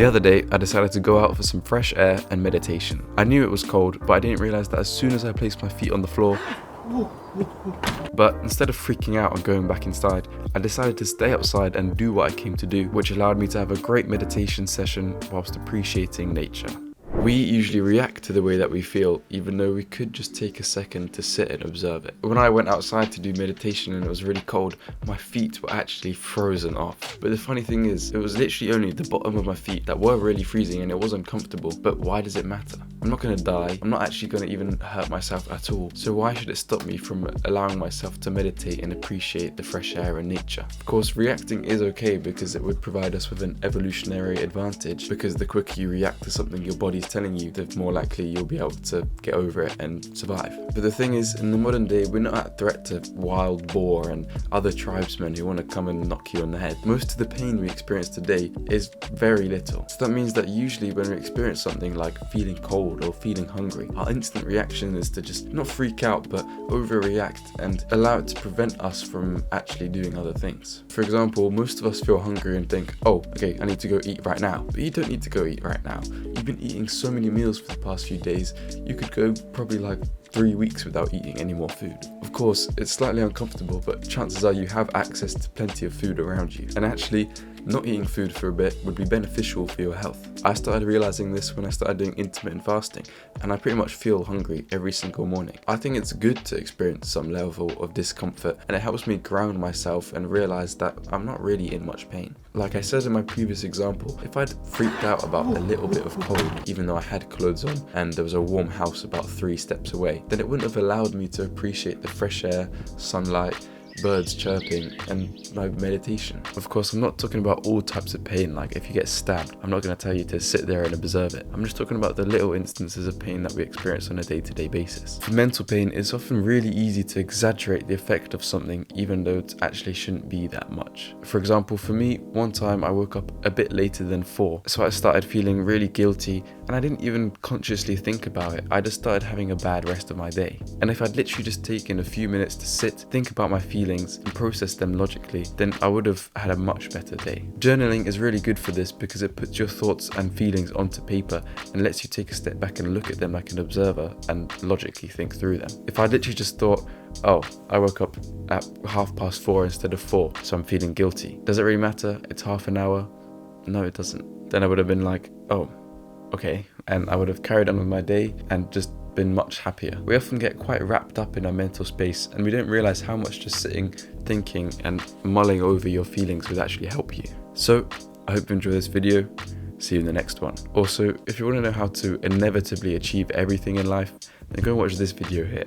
The other day, I decided to go out for some fresh air and meditation. I knew it was cold, but I didn't realize that as soon as I placed my feet on the floor. But instead of freaking out and going back inside, I decided to stay outside and do what I came to do, which allowed me to have a great meditation session whilst appreciating nature. We usually react to the way that we feel, even though we could just take a second to sit and observe it. When I went outside to do meditation and it was really cold, my feet were actually frozen off. But the funny thing is, it was literally only the bottom of my feet that were really freezing and it was uncomfortable. But why does it matter? I'm not going to die. I'm not actually going to even hurt myself at all. So why should it stop me from allowing myself to meditate and appreciate the fresh air and nature? Of course, reacting is okay because it would provide us with an evolutionary advantage, because the quicker you react to something your body's telling you, the more likely you'll be able to get over it and survive. But the thing is, in the modern day, we're not at threat to wild boar and other tribesmen who want to come and knock you on the head. Most of the pain we experience today is very little. So that means that usually when we experience something like feeling cold or feeling hungry, our instant reaction is to just not freak out but overreact and allow it to prevent us from actually doing other things. For example, most of us feel hungry and think, oh, okay, I need to go eat right now. But you don't need to go eat right now. You've been eating so many meals for the past few days, you could go probably like 3 weeks without eating any more food. Of course, it's slightly uncomfortable, but chances are you have access to plenty of food around you. And actually, not eating food for a bit would be beneficial for your health. I started realizing this when I started doing intermittent fasting, and I pretty much feel hungry every single morning. I think it's good to experience some level of discomfort, and it helps me ground myself and realize that I'm not really in much pain. Like I said in my previous example, if I'd freaked out about a little bit of cold, even though I had clothes on and there was a warm house about 3 steps away, then it wouldn't have allowed me to appreciate the fresh air, sunlight, birds chirping, and my meditation. Of course, I'm not talking about all types of pain, like if you get stabbed, I'm not going to tell you to sit there and observe it. I'm just talking about the little instances of pain that we experience on a day-to-day basis. For mental pain, it's often really easy to exaggerate the effect of something, even though it actually shouldn't be that much. For example, for me, one time I woke up a bit later than 4, so I started feeling really guilty, and I didn't even consciously think about it. I just started having a bad rest of my day. And if I'd literally just taken a few minutes to sit, think about my feelings, and process them logically, then I would have had a much better day. Journaling is really good for this because it puts your thoughts and feelings onto paper and lets you take a step back and look at them like an observer and logically think through them. If I literally just thought, oh, I woke up at 4:30 instead of 4, so I'm feeling guilty. Does it really matter? It's half an hour? No, it doesn't. Then I would have been like, oh, okay. And I would have carried on with my day and just been much happier. We often get quite wrapped up in our mental space and we don't realize how much just sitting, thinking and mulling over your feelings would actually help you. So I hope you enjoy this video. See you in the next one. Also, if you want to know how to inevitably achieve everything in life, then go watch this video here.